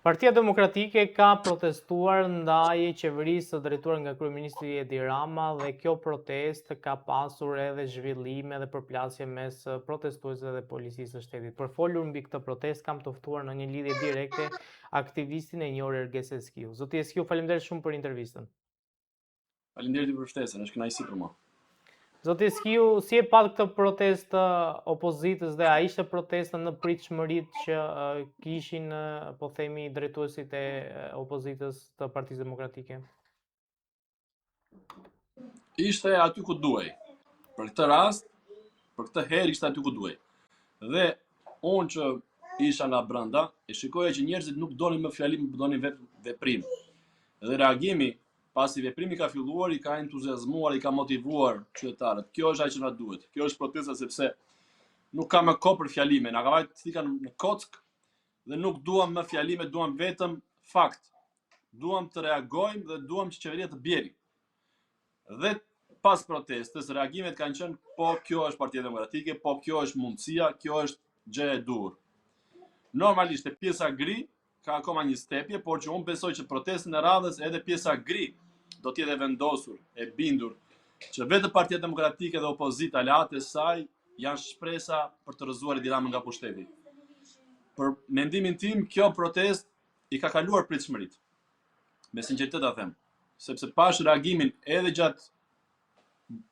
Partia Demokratike ka protestuar ndaj qeverisë së drejtuar nga kryeministri Edi Rama dhe kjo protestë ka pasur edhe zhvillime dhe përplasje mes protestuesve dhe policisë së shtetit. Për folur mbi këtë protestë kam të ftuar në një lidhje direkte aktivistin e njohur Erges Eskiu. Zoti Eskiu, faleminderit shumë për intervistën. Faleminderit për ftesën, është kënaqësi për mua. Zoti Eskiu, si e pat këtë protestë opozitës dhe a ishte protesta në pritshmëritë që kishin, po themi, drejtuesit e opozitës të Partisë Demokratike? Ishte aty ku duhej. Për këtë rast, për këtë herë ishte aty ku duhej. Dhe unë që isha nga brenda, e shikoja që njerëzit nuk donin më fjalim, donin veprim. Dhe reagimi pasi veprimi ka filluar, i ka entuziazmuar, i ka motivuar qytetarët. Kjo është ajo që na duhet. Kjo është protesta sepse nuk ka më kohë për fjalime, na ka vajt thika në kock dhe nuk duam më fjalime, duam vetëm fakt. Duam të reagojmë dhe duam që qeveria të bjeri. Dhe pas protestës, reagimet kanë qenë, po kjo është Partia Demokratike, po kjo është mundësia, kjo është gjë e dur. Normalisht e pjesa gri ka akoma një stepje, por që unë besoj që protestën e radhës edhe pjesa gri do t'jetë vendosur, e bindur, që vetë Partia Demokratike dhe opozita aleate saj janë shpresa për të rrëzuar Edi Ramën nga pushteti. Për mendimin tim, kjo protestë i ka kaluar pritshmëritë. Me sinqeritet ta them, sepse pash reagimin edhe gjatë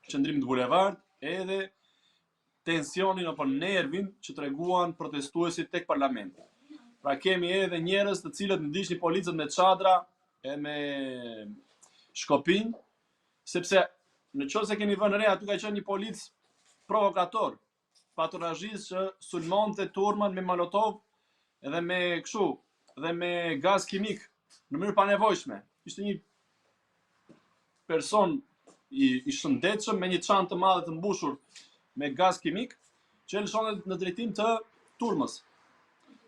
qëndrimit në bulevard, edhe tensionin apo nervin që treguan protestuesit tek parlamenti. Pra kemi edhe njerëz të cilët ndiqnin policët me çadra e me shkopin, sepse në qoftë se keni vënë re, aty ka qenë një polic provokator, patronazhist që sulmonte turmën me molotov edhe me kështu, dhe me gaz kimik në mënyrë pa nevojshme. Ishte një person i shëndetshëm me një çantë të madhe të mbushur me gaz kimik që lëshonte në drejtim të turmës.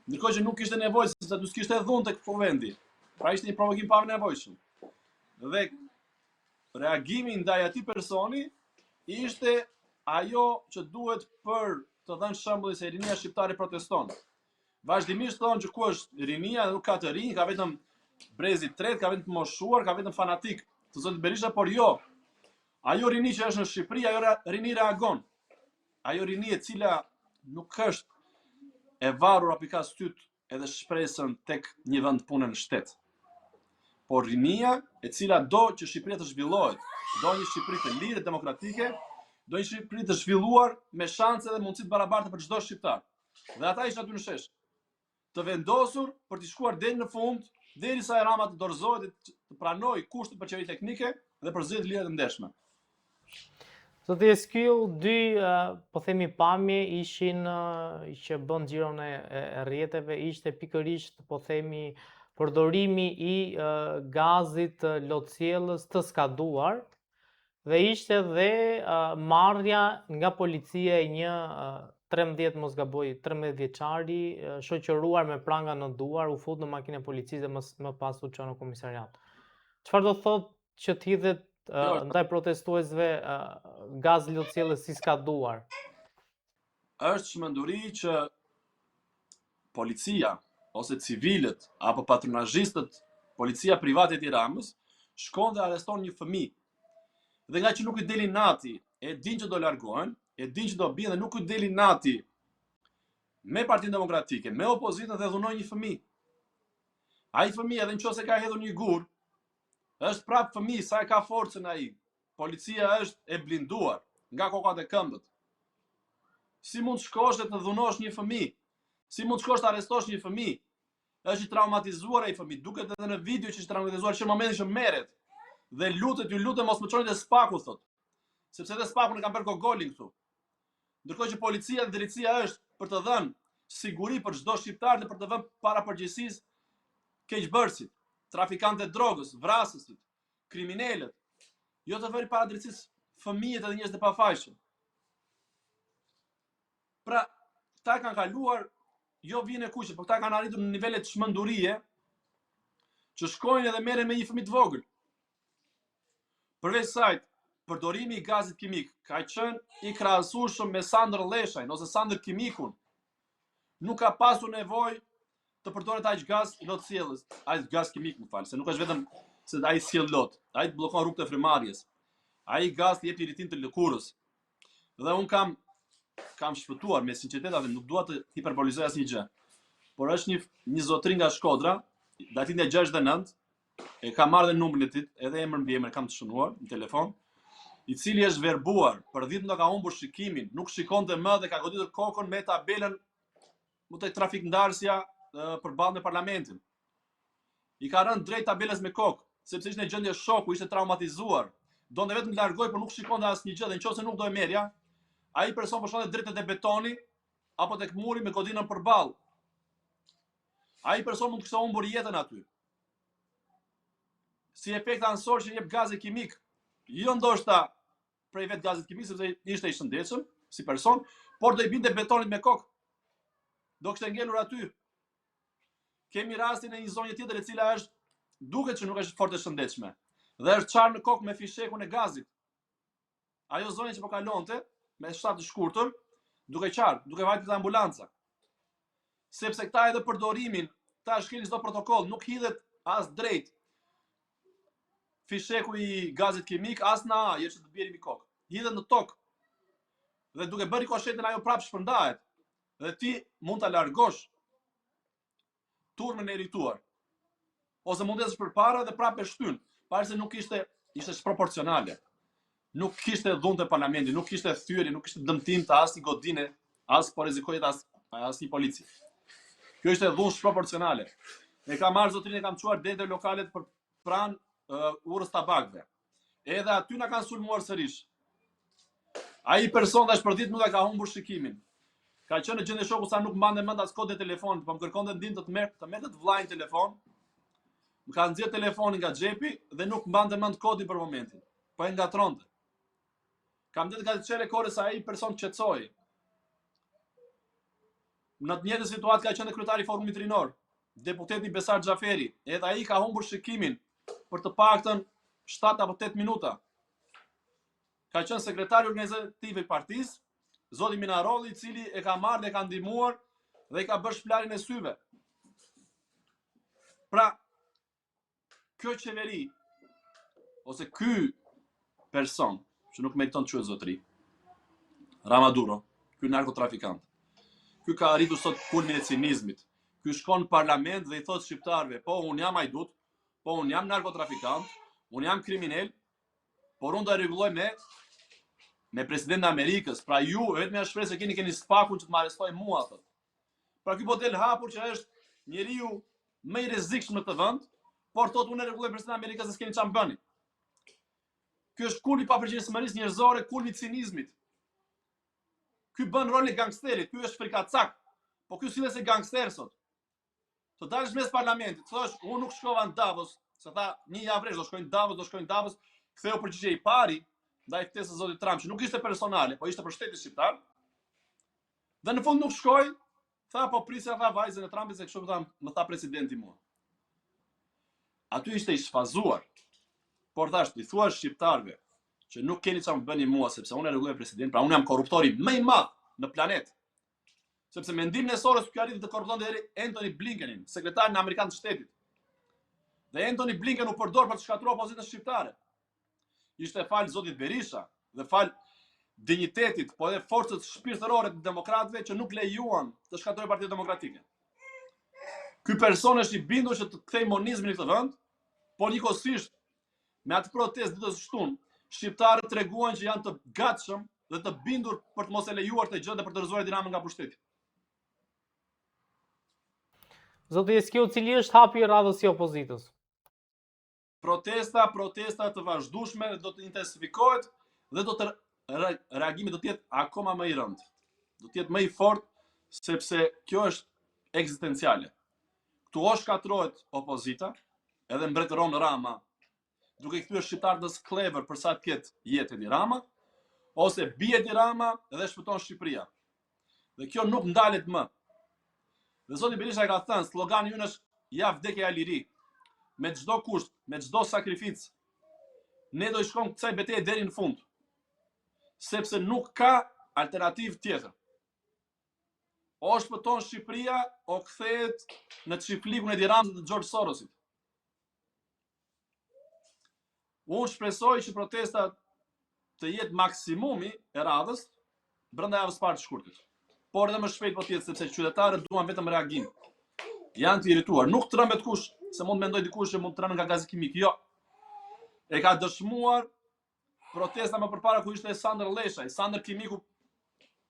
Ndërkohë që nuk kishte nevojë, sepse aty s'kishte dhunë tek vendi. Pra ishte një provokim pa nevojshëm. Dhe reagimi ndaj atij personi ishte ajo që duhet për të dhënë shembull se rinia shqiptare proteston. Vazhdimisht thonë që ku është rinia, nuk ka të rinj, ka vetëm brezi tret, ka vetëm të moshuar, ka vetëm fanatik të Zotit Berisha, por jo. Ajo rini që është në Shqipëri, ajo rini reagon. Ajo rini e cila nuk është e varur apo ka syt edhe shpresën tek një vend pune në shtet. Por rinia e cila do që Shqipëria të zhvillohet, do një Shqipëri të lirë, demokratike, do një Shqipëri të zhvilluar me shanse dhe mundësi të barabarta për çdo shqiptar. Dhe ata ishin aty në shesh, të vendosur për të shkuar deri në fund, derisa Rama të dorëzohet dhe të pranojë kushtet për qeveri teknike dhe për zgjedhje lira të ndershme. Zoti Eskiu, dy, po themi, pamje ishin që bën xhiron e rrjeteve, ishte pikërisht, po themi, përdorimi i gazit lotësielës të skaduar dhe ishte dhe marrja nga policia e një 13, mos gaboj, 13 vjeçari, shoqëruar me pranga në duar, u fut në makinë e policisë dhe më pas u çon në komisariat. Çfarë do thotë që të hidhet ndaj protestuesve gaz lotësielës si skaduar? Është çmenduri që policia ose civilët apo patronazhistët, policia private e Tiranës shkon dhe arreston një fëmijë. Dhe nga që nuk i deli nati, e din që do largohen, e din që do bien dhe nuk i deli nati me Partinë Demokratike, me opozitën dhe dhunoi një fëmijë. Ai fëmijë edhe nëse ka hedhur një gur, është prapë fëmijë, sa e ka forcën ai. Policia është e blinduar nga kokat e këmbët. Si mund të shkosh dhe të dhunosh një fëmijë? Si mund të shkosh të arrestosh një fëmijë? Është i traumatizuar ai fëmijë, duket edhe në video që është traumatizuar që në momentin që merret dhe lutet, ju lutem mos më çoni te spaku thot. Sepse edhe spakun e kanë bërë gogolin këtu. Ndërkohë që policia dhe drejtësia është për të dhënë siguri për çdo shqiptar dhe për të vënë para përgjegjësisë keqbërësit, trafikantët e drogës, vrasësit, kriminalët, jo të vënë para drejtësisë fëmijët edhe njerëzit e pafajshëm. Pra, ta kanë kaluar, jo vjen e kuqe, por ta kanë arritur në nivele të çmendurie që shkojnë edhe merren me një fëmijë të vogël. Përveç kësaj, përdorimi i gazit kimik ka qenë i krahasueshëm me Sandër Leshajn ose Sandër Kimikun. Nuk ka pasur nevojë të përdoret aq gaz lot sjellës, aq gaz kimik, më fal, se nuk është vetëm se ai sjell lot, ai të bllokon rrugët e frymarrjes. Ai gaz të jep irritim të lëkurës. Dhe un kam shpëtuar me sinqeritet, nuk dua të hiperbolizoj asnjë gjë. Por është një zotëri nga Shkodra, datindja 69, e kam marrë dhe numrin e tij, edhe emër mbi emër kam të shënuar në telefon, i cili është verbuar për 10 minuta ka humbur shikimin, nuk shikonte më dhe ka goditur kokën me tabelën më të trafik ndarësja përballë me parlamentin. I ka rënë drejt tabelës me kokë, sepse ishte në gjendje shoku, ishte traumatizuar. Donte vetëm të largoj, por nuk shikonte asnjë gjë dhe nëse nuk do e merja, ai person po shkonte drejt te betoni apo tek muri me godinën përballë. Ai person mund të kishte humbur jetën aty. Si efekt ansor që jep gazi kimik. Jo ndoshta prej vet gazit kimik, sepse ishte i shëndetshëm si person, por do i binte betonit me kokë. Do kishte ngelur aty. Kemi rastin e një zonje tjetër e cila është duket që nuk është fort e shëndetshme. Dhe është çarë në kokë me fishekun e gazit. Ajo zonje që po kalonte me shtat të shkurtër, duke qarë, duke vajtur ambulanca. Sepse këta edhe përdorimin, ta shkelin çdo protokoll, nuk hidhet as drejt fisheku i gazit kimik, as në ajër që të bjeri mi kokë. Hidhet në tokë. Dhe duke bërë rikoshetin ajo prapë shpërndahet. Dhe ti mund ta largosh turmën e irrituar. Ose mund të ecësh përpara dhe prapë e shtyn, para se nuk ishte disproporcionale. Nuk kishte dhuntë parlamenti, nuk kishte thyerje, nuk kishte dëmtim të asnjë godine, as po rrezikoi asnjë polici. Kjo ishte dhunë disproporcionale. E kam marrë zotrin, e kam çuar deri te lokalet për pranë urrës tabakëve. Edhe aty na kanë sulmuar sërish. Ai person tash për 10 minuta ka humbur shikimin. Ka qenë në gjendje shoku sa nuk mbante mend as kodin e telefonit, po më kërkonte ndihmë të merrte vllajin telefon. Më ka nxjerr telefonin nga xhepi dhe nuk mbante mend kodin për momentin. Po e ngatronte. Kam ditë ka të çelë kore sa ai person qetësoi. Në të njëjtën situatë ka qenë kryetari i Forumit Rinor, deputeti Besar Xhaferi, edhe ai ka humbur shikimin për të paktën 7 apo 8 minuta. Ka qenë sekretari organizativ i partisë, zoti Minarolli, i cili e ka marrë dhe ka ndihmuar dhe i ka bërë shplarjen e syve. Pra, kjo qeveri ose ky person që nuk meriton të quhet zotëri, Ramaduro, ky narkotrafikant. Ky ka arritur sot kulmin e cinizmit. Ky shkon në parlament dhe i thot shqiptarëve, po un jam hajdut, po un jam narkotrafikant, un jam kriminal, por un do rregulloj me presidentin e Amerikës. Pra ju vetëm ja shpresoj se keni spakun që të më arrestojnë mua thot. Pra ky po del hapur që është njeriu më i rrezikshëm në këtë vend, por thot unë rregulloj presidentin e Amerikës se s'keni çfarë bëni. Ky është kulmi i papërgjegjësisë njerëzore, kulmi i cinizmit. Ky bën rolin e gangsterit, ky është frikacak, po ky sillet se gangster sot. Të dalësh mes parlamentit, thosh, unë nuk shkova në Davos, se tha një javë rresh do shkojnë në Davos, ktheu përgjigje i pari ndaj ftesës së zotit Trump, që nuk ishte personale, po ishte për shtetin shqiptar. Dhe në fund nuk shkoi, tha po prisja tha vajzën e Trumpit se kështu më tha presidenti mua. Aty ishte i shfazuar. Por thash, i thua shqiptarëve që nuk keni çfarë më bëni mua sepse unë rregulloj president, pra unë jam korruptori më i madh në planet. Sepse mendimin e Soros ky arriti të korruptonte deri Anthony Blinkenin, sekretarin amerikan të shtetit. Dhe Anthony Blinken u përdor për të shkatruar opozitën shqiptare. Ishte fal zotit Berisha dhe fal dinjitetit, po edhe forcës shpirtërore të demokratëve që nuk lejuan të shkatrojë Partinë Demokratike. Ky person është i bindur që të kthejë monizmin në këtë vend, por njëkohësisht me atë protestë ditës së shtunë, shqiptarët treguan që janë të gatshëm dhe të bindur për të mos e lejuar të gjë dhe për të rrëzuar Dinamën nga pushteti. Zoti Eskiu, cili është hapi i radhës i opozitës? Protesta të vazhdueshme do të intensifikohet dhe reagimi do të jetë akoma më i rëndë. Do të jetë më i fortë sepse kjo është ekzistenciale. Ktu o shkatrohet opozita, edhe mbretëron Rama, duke kthyer shqiptarët në sklever për sa të ketë jetën i Rama, ose bie di Rama dhe shpëton Shqipëria. Dhe kjo nuk ndalet më. Dhe zoti Berisha ka thënë, slogani ynë është ja vdekja e liri. Me çdo kusht, me çdo sakrificë, ne do i shkojmë kësaj betejë deri në fund. Sepse nuk ka alternativë tjetër. O shpëton Shqipëria, o kthehet në çiflikun e Tiranës të George Sorosit. Unë shpresoj që protesta të jetë maksimumi e radhës brenda javës parë të shkurtit. Por edhe më shpejt po tjetë, sepse qytetarët duan vetëm reagim. Janë të irrituar. Nuk trembet kush, se mund mendoj dikush që mund të trembet nga gazi kimik. Jo. E ka dëshmuar protesta më përpara ku ishte Sandër Leshaj, Sandër Kimiku,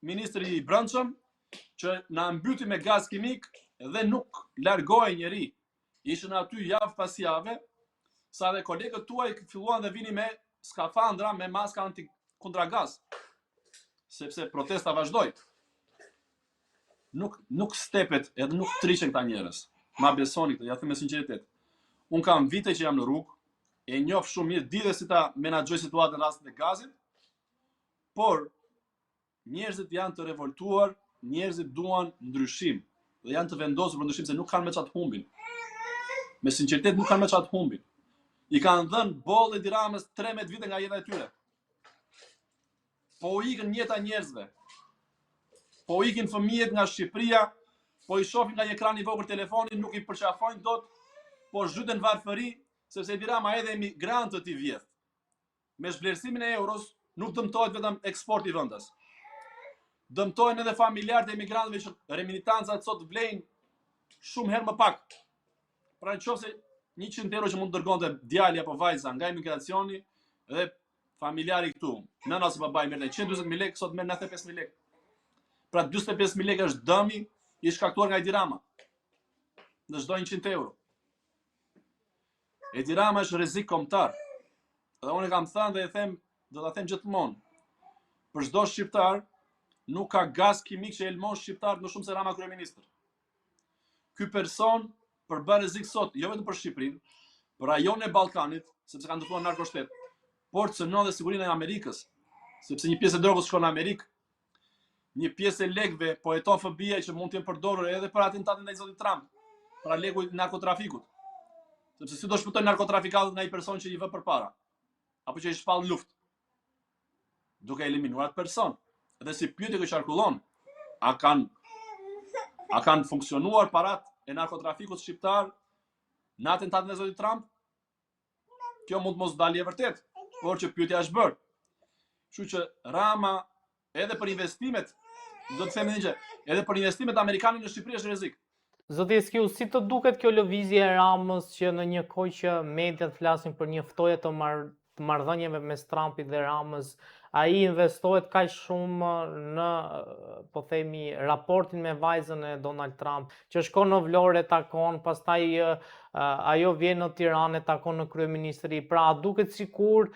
ministri i brendshëm, që na mbyti me gaz kimik dhe nuk largohej njeri. Ishën aty javë pas jave, sa dhe kolegët tuaj filluan dhe vini me skafandra, me maska kundra gaz. Sepse protesta vazhdoi. Nuk stepet edhe nuk triqen këta njerëz. Ma besoni këtë, ja them me sinqeritet. Unë kam vite që jam në rrugë, e njoh shumë mirë, di dhe si ta menaxhoj situatën në rastin e gazit, por njerëzit janë të revoltuar, njerëzit duan ndryshim dhe janë të vendosur për ndryshim se nuk kanë me çat humbin. Me sinqeritet nuk kanë me çat humbin. I kanë dhënë bollë Edi Ramës 13 vite nga jeta e tyre. Po u ikën jeta njerëzve. Po u ikin fëmijët nga Shqipëria, po i shohin nga ekrani i vogël telefonin, nuk i përqafojnë dot, po zhyten varfëri, sepse Edi Rama edhe emigrantët i vjedh. Me zhvlerësimin e euros nuk dëmtohet vetëm eksporti i vendas. Dëmtojnë edhe familjarët e emigrantëve që remilitancat sot vlejnë shumë herë më pak. Pra nëse 100 euro që mund të dërgonte djali apo vajza nga emigracioni dhe familjari këtu, nëna ose babai merrte 140.000 lekë, sot merr 95.000 lekë. Pra 45.000 lekë është dëmi i shkaktuar nga Edi Rama. Në çdo 100 euro. Edi Rama është rrezik kombëtar. Dhe unë kam thënë dhe e them, do ta them gjithmonë. Për çdo shqiptar nuk ka gaz kimik që elmon shqiptarët më shumë se Rama kryeministër. Ky person përbën rrezik sot, jo vetëm për Shqipërinë, për rajonin e Ballkanit, sepse kanë ndërtuar narkoshtet, por cënon dhe sigurinë e Amerikës, sepse një pjesë e drogës shkon në Amerikë, një pjesë e lekëve po heton fobia që mund të jenë përdorur edhe për atentatin ndaj zotit Trump, pra leku i narkotrafikut. Sepse si do shpëtojnë narkotrafikantët nga një person që i vë përpara, apo që i shpall luftë, duke eliminuar atë person. Dhe si pyetje që qarkullon, a kanë funksionuar parat e narkotrafikut shqiptar në atentatin e zotit Trump? Kjo mund mos dalë e vërtet, por që pyetja është bërë. Kështu që Rama edhe për investimet, do të them një gjë, edhe për investimet amerikane në Shqipëri është rrezik. Zoti Eskiu, si të duket kjo lëvizje e Ramës që në një kohë që mediat flasin për një ftoje të marrëdhënieve mes Trumpit dhe Ramës, ai investohet kaq shumë në, po themi, raportin me vajzën e Donald Trump, që shkon në Vlorë, takon, pastaj ajo vjen në Tiranë, takon në kryeministri. Pra, duket sikur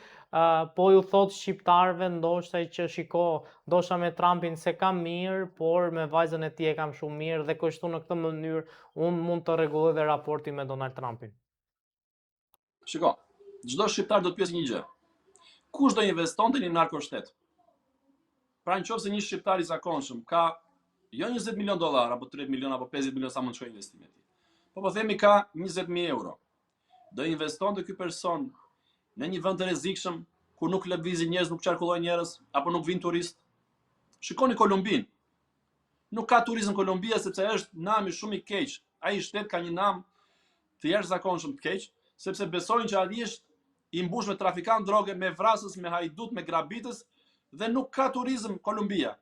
po ju thot shqiptarëve ndoshta që shiko, ndoshta me Trumpin se kam mirë, por me vajzën e tij e kam shumë mirë dhe kështu në këtë mënyrë unë mund të rregulloj dhe raportin me Donald Trumpin. Shiko, çdo shqiptar do të pyesë një gjë. Kush do investonte në narkoshtet? Pra nëse një shqiptar i zakonshëm ka jo 20 milion dollar apo 30 milion apo 50 milion sa mund të shkojë investimi i tij. Po themi ka 20.000 euro. Do investonte ky person në një vend të rrezikshëm ku nuk lëvizin njerëz, nuk qarkullojnë njerëz apo nuk vijnë turistë. Shikoni Kolumbinë. Nuk ka turizëm në Kolumbia sepse është nami shumë i keq. Ai shtet ka një nam të jashtëzakonshëm të keq, sepse besojnë që ai është i mbush me trafikant droge, me vrasës, me hajdut, me grabitës dhe nuk ka turizëm Kolumbia.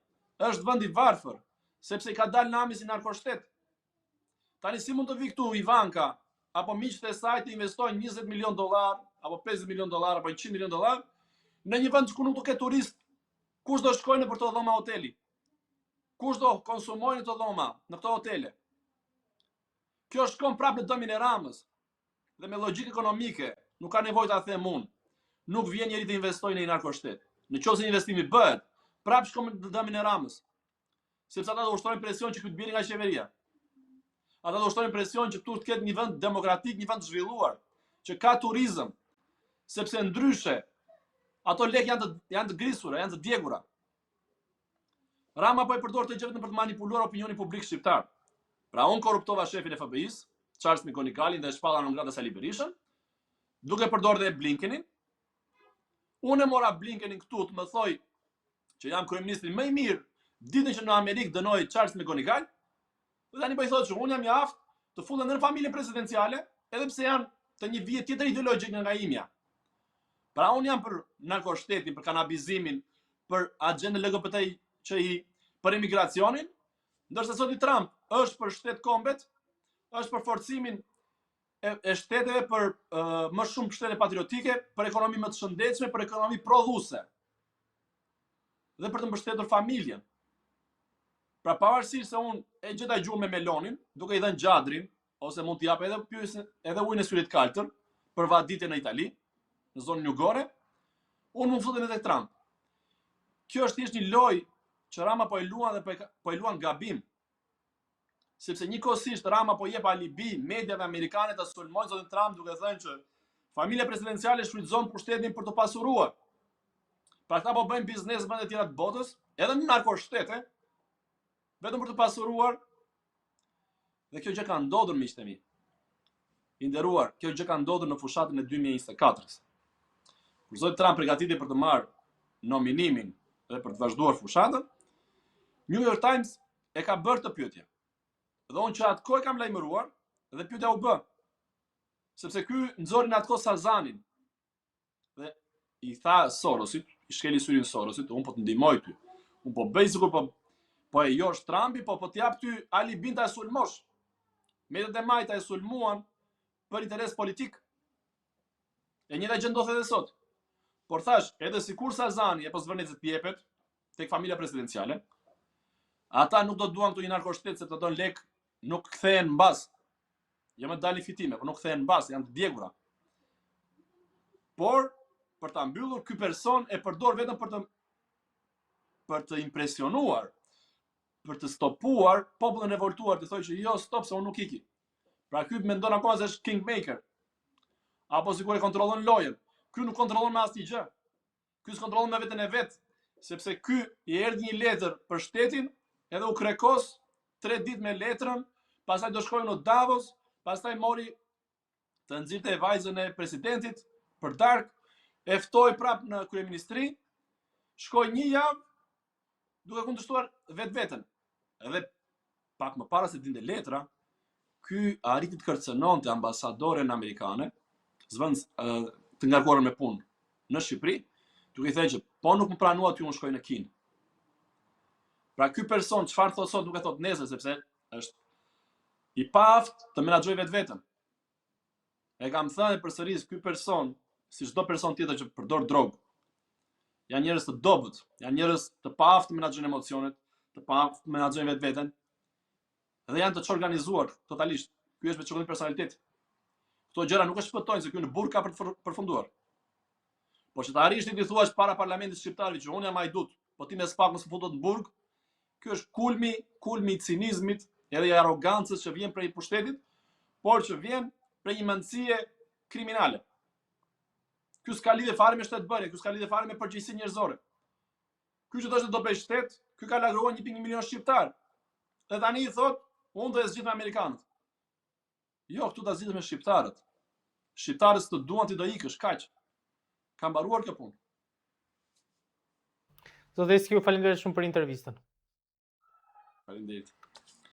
Është vend i varfër, sepse i ka dalë nami si narkoshtet. Tani si mund të vi këtu Ivanka apo miqtë e saj të investojnë 20 milion dollar apo 50 milion dollar apo 100 milion dollar në një vend ku nuk do ketë turist? Kush do shkojnë në për të dhoma hoteli? Kush do konsumojnë të dhoma në këto hotele? Kjo shkon prapë në dëmin e Ramës. Dhe me logjikë ekonomike, nuk ka nevojë ta them unë. Nuk vjen njeri të investojë në një narkoshtet. Nëse investimi bëhet, prapë shkon në dëmin e Ramës. Sepse ata do ushtrojnë presion që ky të bjerë nga qeveria. Ata do ushtrojnë presion që këtu të ketë një vend demokratik, një vend të zhvilluar, që ka turizëm, sepse ndryshe ato lek janë të grisura, janë të djegura. Rama po e përdor të gjë vetëm për të manipuluar opinionin publik shqiptar. Pra unë korruptova shefin e FBI-s, Charles Migonigalin dhe shpalla non grata Sali Berishën, duke përdorur dhe Blinkenin. Unë e mora Blinkenin këtu të më thoj që jam kryeministri më i mirë ditën që në Amerikë dënoi Charles Migonigal, Dhe tani po i thotë që unë jam i aftë të futem në familjen presidenciale, edhe pse janë të një vije tjetër ideologjik nga imja. Pra unë jam për narkoshtetin, për kanabizimin, për agendën LGBTQI, për emigracionin, ndërsa sot i Trump është për shtet kombet, është për forcimin e shteteve për më shumë shtete patriotike, për ekonomi më të shëndetshme, për ekonomi prodhuese. Dhe për të mbështetur familjen. Pra pavarësisht se unë e gjeta gjuhën me melonin, duke i dhënë gjadrin, ose mund t'i jap edhe ujin e syrit kaltër për vaditje në Itali, në zonën jugore, unë mund futem edhe Trump. Kjo është thjesht një lojë që Rama po e luan dhe po e luan gabim. Sepse njëkohësisht Rama po jep alibi mediave amerikane të sulmojnë zotin Trump duke thënë që familja presidenciale shfrytëzon pushtetin për të pasuruar. Pra këta po bëjnë biznes në vende të tjera të botës, edhe në narkoshtete, vetëm për të pasuruar. Dhe kjo gjë ka ndodhur, miqtë e mi. I nderuar, kjo gjë ka ndodhur në fushatën e 2024-s. Kur zoti Trump përgatitej për të marrë nominimin dhe për të vazhduar fushatën, New York Times e ka bërë të pyetje. Dhe unë që atë kohë kam lajmëruar dhe pyetja u bë. Sepse ky nxori në atë kohë Sazanin. Dhe i tha Sorosit, i shkeli syrin Sorosit, unë po të ndihmoj ty. Unë po bëj sikur po e josh Trumpi, po të jap ty alibin ta e sulmosh. Mediat e majta e sulmuan për interes politik. E njëjta gjë ndodh edhe sot. Por thash, edhe sikur Sazani apo zvërnecet jepet tek familja presidenciale, ata nuk do të duan këtu një narkoshtet se të don lek, nuk kthehen mbas. Jo më dalin fitime, por nuk kthehen mbas, janë të djegura. Por për ta mbyllur ky person e përdor vetëm për të impresionuar, për të stopuar popullin e revoltuar, të thojë që jo, stop, se unë nuk iki. Pra ky mendon akoma se është kingmaker. Apo sikur e kontrollon lojën. Ky nuk kontrollon me asnjë gjë. Ky s'kontrollon me veten e vet, sepse ky i erdhi një letër për shtetin, edhe u krekos 3 ditë me letrën, pastaj do shkojnë në Davos, pastaj mori të nxirte vajzën e presidentit për darkë, e ftoi prap në kryeministri, shkoi një javë duke kundërshtuar vetveten. Edhe pak më para se dinte letra, ky arriti të kërcënonte ambasadoren amerikane, të ngarkuar me punë në Shqipëri, duke i thënë që po nuk më pranua ty, unë shkoj në Kinë. Pra ky person çfarë thot sot nuk e thot nesër, sepse është i paaft të menaxhoj vetveten. E kam thënë përsëris, ky person, si çdo person tjetër që përdor drogë, janë njerëz të dobët, janë njerëz të paaft të menaxhojnë emocionet, të paaft të menaxhojnë vetveten, dhe janë të çorganizuar totalisht. Ky është me çorganizimin personalitet. Këto gjëra nuk e shpëtojnë se ky në burg ka për të përfunduar. Po që të arrish ti të thuash para parlamentit shqiptar që unë jam hajdut, po ti me spak mos futet në burg, ky është kulmi i cinizmit edhe i arrogancës që vjen prej pushtetit, por që vjen prej një mendësie kriminale. Ky s'ka lidhje fare me shtetbërje, ky s'ka lidhje fare me përgjegjësi njerëzore. Ky që thoshte do bëj shtet, ky ka lagruar 1.1 milion shqiptar. Dhe tani i thot, unë do e zgjidh me amerikanët. Jo, këtu ta zgjidhësh me shqiptarët. Shqiptarët të duan ti do ikësh, kaq. Ka mbaruar kjo punë. Zoti Eskiu, faleminderit shumë për intervistën. Faleminderit.